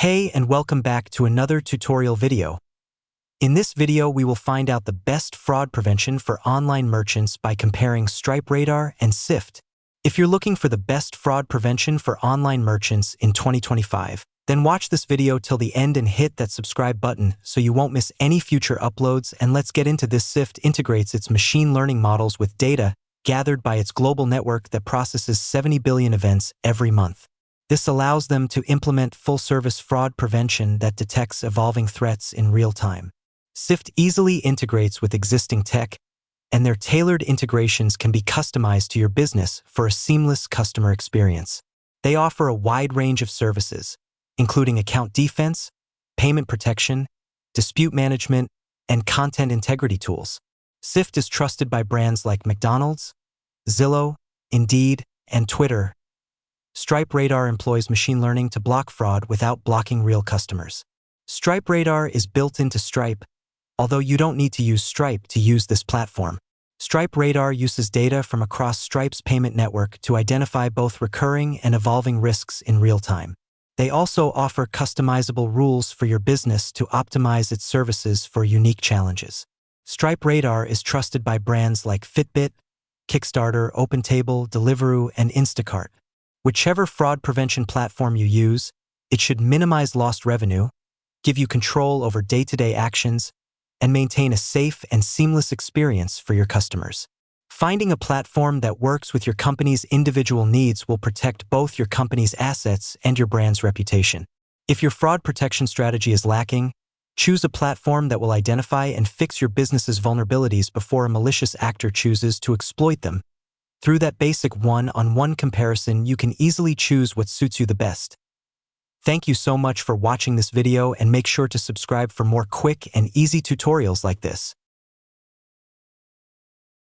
Hey, and welcome back to another tutorial video. In this video, we will find out the best fraud prevention for online merchants by comparing Stripe Radar and SIFT. If you're looking for the best fraud prevention for online merchants in 2025, then watch this video till the end and hit that subscribe button so you won't miss any future uploads. And let's get into this. SIFT integrates its machine learning models with data gathered by its global network that processes 70 billion events every month. This allows them to implement full-service fraud prevention that detects evolving threats in real time. SIFT easily integrates with existing tech, and their tailored integrations can be customized to your business for a seamless customer experience. They offer a wide range of services, including account defense, payment protection, dispute management, and content integrity tools. SIFT is trusted by brands like McDonald's, Zillow, Indeed, and Twitter. Stripe Radar employs machine learning to block fraud without blocking real customers. Stripe Radar is built into Stripe, although you don't need to use Stripe to use this platform. Stripe Radar uses data from across Stripe's payment network to identify both recurring and evolving risks in real time. They also offer customizable rules for your business to optimize its services for unique challenges. Stripe Radar is trusted by brands like Fitbit, Kickstarter, OpenTable, Deliveroo, and Instacart. Whichever fraud prevention platform you use, it should minimize lost revenue, give you control over day-to-day actions, and maintain a safe and seamless experience for your customers. Finding a platform that works with your company's individual needs will protect both your company's assets and your brand's reputation. If your fraud protection strategy is lacking, choose a platform that will identify and fix your business's vulnerabilities before a malicious actor chooses to exploit them. Through that basic one-on-one comparison, you can easily choose what suits you the best. Thank you so much for watching this video, and make sure to subscribe for more quick and easy tutorials like this.